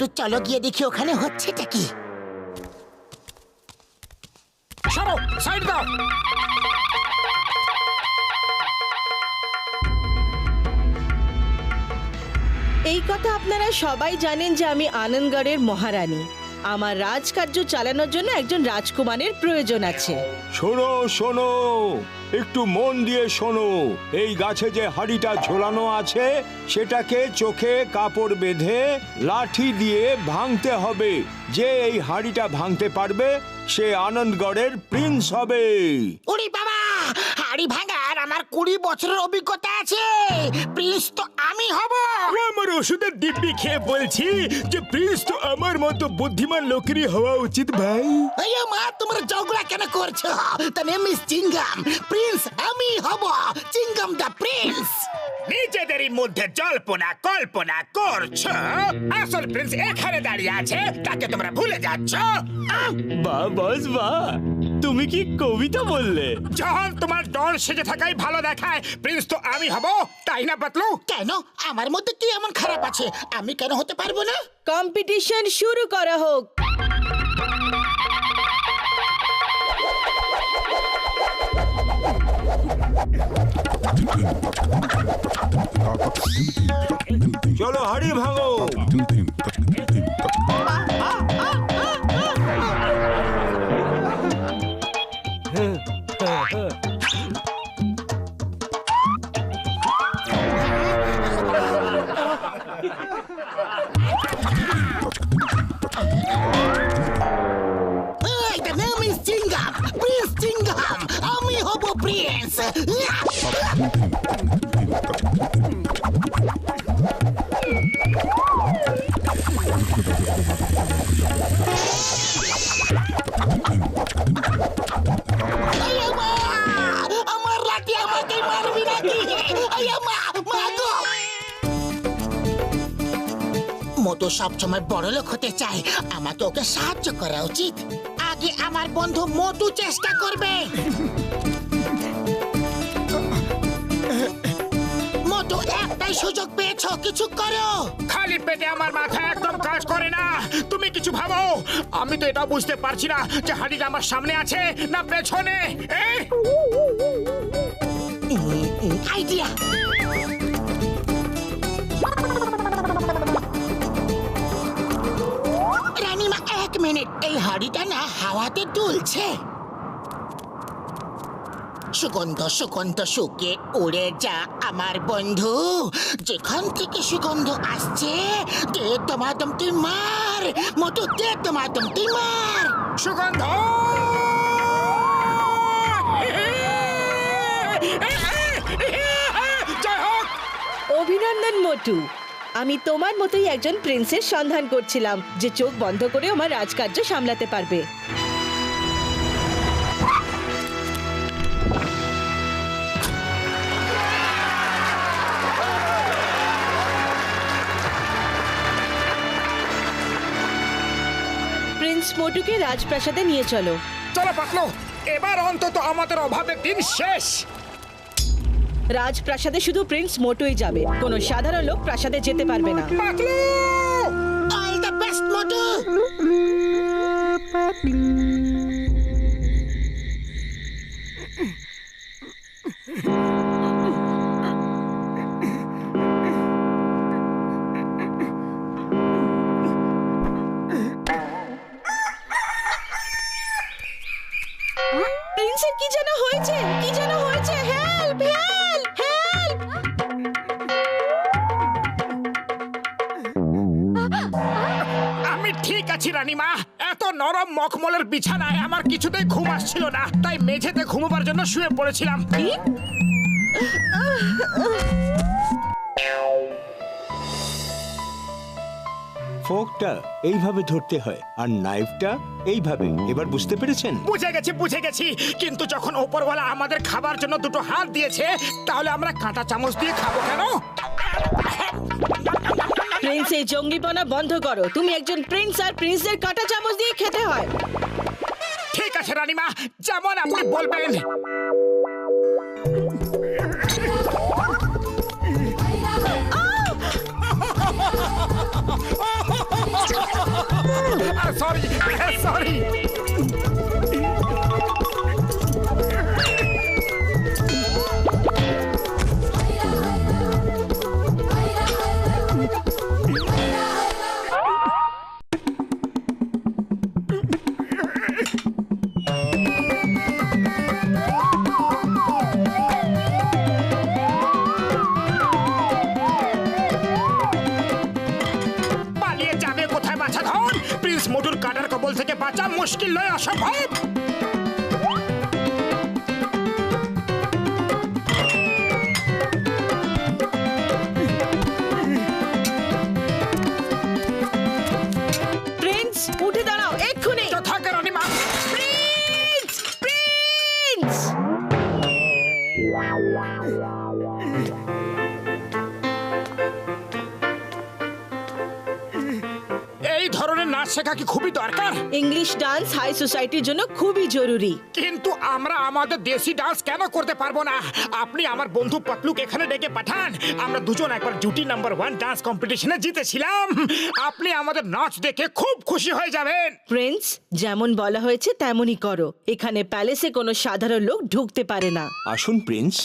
মোটু চলো গিয়ে দেখি ওখানে হচ্ছেটা কি। সরো, সাইড দাও। এই কথা আপনারা সবাই জানেন যে আমি আনন্দগড়ের মহারানী। আমার রাজকার্য চালানোর জন্য একজন রাজকুমারের প্রয়োজন আছে। শোনো শোনো, একটু মন দিয়ে শোনো। এই গাছে যে হাড়িটা ঝোলানো আছে সেটাকে চোখে কাপড় বেঁধে লাঠি দিয়ে ভাঙতে হবে। যে এই হাড়িটা ভাঙতে পারবে সে আনন্দগড়ের প্রিন্স হবে। ওরে বাবা, হাড়ি ভাঙার আমার 20 বছরের অভিজ্ঞতা আছে। প্রিন্স তো আমি হব। আমার ওষুধের দিব্যি খেয়ে বলছি যে প্রিন্স তো আমার মতো বুদ্ধিমান লোকেরই হওয়া উচিত ভাই। আরে মা, তোমরা ঝগড়া কেন করছো? The name is Chingam. Prince আমি হব, চিঙ্গাম দ্য প্রিন্স। নিজেদেরই মধ্যে জল্পনা কল্পনা করছো। আসল প্রিন্স এখানে দাঁড়িয়ে আছে, তাকে তোমরা ভুলে যাচ্ছ। বাহ বস বাহ, তুমি কি কবিতা বললে? যখন তোমার ডর সেজে থাকাই ভালো দেখায়, প্রিন্স তো আমি হব, তাই না পাতলু? কেন? আমার মধ্যে কি এমন খারাপ আছে? আমি কেন হতে পারবো না? কম্পিটিশন শুরু করা হোক। চলো হাড়ি ভাঙো। The name is Chingam, prince Chingam. আমি হব প্রিন্স। আমার লাঠি আমাকে মারবি নাকি? মাগো! মোটু সবসময় বড় লোক হতে চায়, আমাকে ওকে সাহায্য করা উচিত। আগে আমার বন্ধু মোটু চেষ্টা করবে। মোটু, একটাই সুযোগ পেয়েছো, কিছু করো। খালি পেটে আমার মাথা একদম কাজ করে না। তুমি কিছু ভাবো। আমি তো এটা বুঝতে পারছি না যে হাড়িটা আমার সামনে আছে না পেছনে। আইডিয়া! রানীমা, 1 মিনিট। এই হাড়িটা না হাওয়াতে দুলছে। সুগন্ধ সুগন্ধ শুকে উড়ে যা আমার বন্ধু। যেখান থেকে সুগন্ধ আসছে, দে দমাদম তুই মার। মোটু, দে দমাদম তুই মার। সুগন্ধ! জয় হোক! অভিনন্দন মোটু। আমি তোমার মতোই একজন প্রিন্সের সন্ধান করছিলাম যে চোখ বন্ধ করে আমার রাজকার্য সামলাতে পারবে। প্রিন্স মোটুকে রাজপ্রাসাদে নিয়ে চলো। চলো পাতলু, এবার অন্তত আমাদের অভাবের দিন শেষ। রাজপ্রাসাদে শুধু প্রিন্স মোটুই যাবে, কোনো সাধারণ লোক প্রাসাদে যেতে পারবে না। পাতলু! অল দ্য বেস্ট মোটু। প্রিন্সের কি যেন হয়েছে, কি যেন হয়েছে। Help help help! আমি ঠিক আছি রানীমা। এত নরম মখমলের বিছানায় আমার কিছুতেই ঘুম আসছিল না, তাই মেঝেতে ঘুমোবার জন্য শুয়ে পড়েছিলাম। কি? ফোকটা এইভাবে ধরতে হয় আর নাইফটা এইভাবে। এবার বুঝতে পেরেছেন? বুঝে গেছি। কিন্তু যখন ওপরওয়ালা আমাদের খাবার জন্য দুটো হাত দিয়েছে, তাহলে আমরা কাঁটা চামচ দিয়ে খাবো কেন? প্রিন্স, এই জঙ্গিপনা বন্ধ করো। তুমি একজন প্রিন্স, আর প্রিন্সের কাঁটা চামচ দিয়ে খেতে হয়। ঠিক আছে রানীমা, যেমন আপনি বলবেন। সরি। পালিয়ে যাবে কোথায় বাছা ধন? প্রিন্স মোটুর কাটার কবল থেকে বাঁচা মুশকিল নয়, অসম্ভব। প্রিন্স উঠে দাঁড়াও এক্ষুনি। থাকে রানীমা। প্রিন্স প্রিন্স এই ধরনের নাচ শেখা কি খুবই দরকার? ইংলিশ ডান্স হাই সোসাইটির জন্য খুবই জরুরি। কিন্তু আমরা আমাদের দেশি ডান্স কেন করতে পারবো না? আপনি আমার বন্ধু পতলুকে এখানে ডেকে পাঠান। আমরা দুজন একবার জুটি নাম্বার 1 ডান্স কম্পিটিশনে জিতেছিলাম। আপনি আমাদের নাচ দেখে খুব খুশি হয়ে যাবেন। প্রিন্স যেমন বলা হয়েছে তেমনই করো। এখানে প্যালেসে কোনো সাধারণ লোক ঢুকতে পারে না। আসুন প্রিন্স।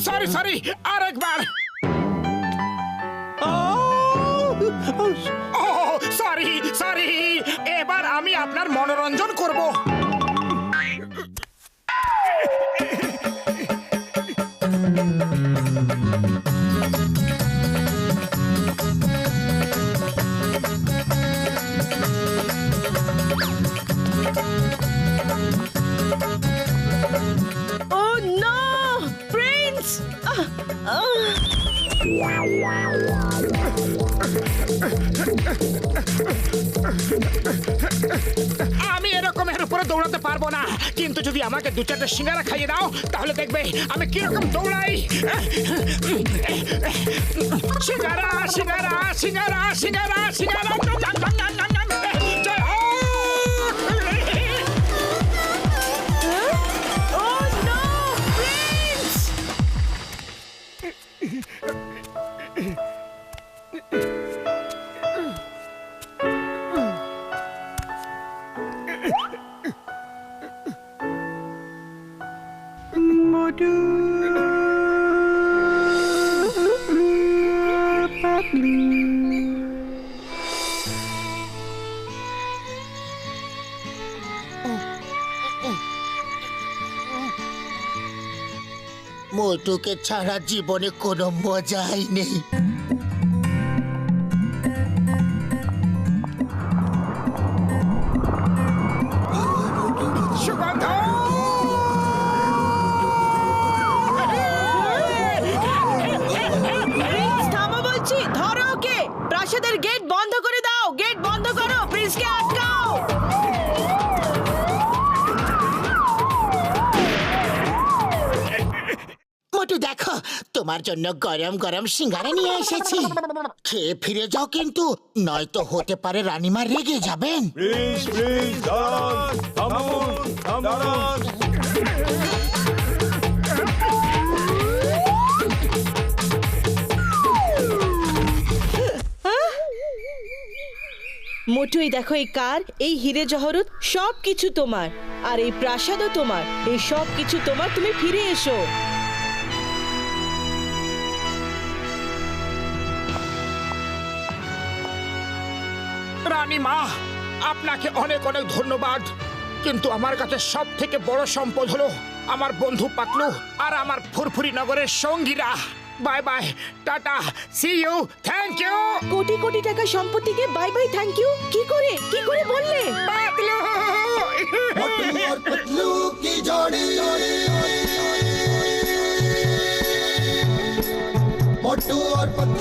সরি সরি, আরেকবার। ও সরি সরি, এবার আমি আপনার মনোরঞ্জন করব। ও নো প্রিন্স আমি এরকমের উপরে দৌড়াতে পারবো না, কিন্তু যদি আমাকে 2-4টা সিঙ্গারা খাইয়ে দাও তাহলে দেখবে আমি কিরকম দৌড়াই। সিঙ্গারা সিঙ্গারা সিঙ্গারা সিঙ্গারা সিঙ্গারা। জয় হোক। ও নো প্রিন্স মোটুকে ছাড়া জীবনে কোনো মজাই নেই। সুগন্ধ। প্রিন্স থামো বলছি, ধরো ওকে। প্রাসাদের গেট বন্ধ করে দাও, গেট বন্ধ করো, প্রিন্সকে আটকাও। মোটু দেখো, তোমার জন্য গরম গরম সিঙ্গারা নিয়ে এসেছি। খেয়ে ফিরে যাও কিন্তু, নয়তো হতে পারে রানীমা রেগে যাবেন। প্রিন্স প্রিন্স দাঁড়ান, থামুন, দাঁড়ান। মোটুই দেখো, এই কার, এই হিরে জহরত সব কিছু তোমার, আর এই প্রাসাদও তোমার। এই সব কিছু তোমার, তুমি ফিরে এসো। রানীমা, আপনাকে অনেক অনেক ধন্যবাদ, কিন্তু আমার কাছে সব থেকে বড় সম্পদ হলো আমার বন্ধু পাতলু আর আমার ফুরফুরি নগরের সঙ্গীরা। Bye bye, tata, see you, thank you. কোটি কোটি টাকা সম্পত্তিকে বাই বাই থ্যাংক ইউ? কি করে বললে? পাতলু। मोटू और पतलू की जोड़ी, मोटू और पतलू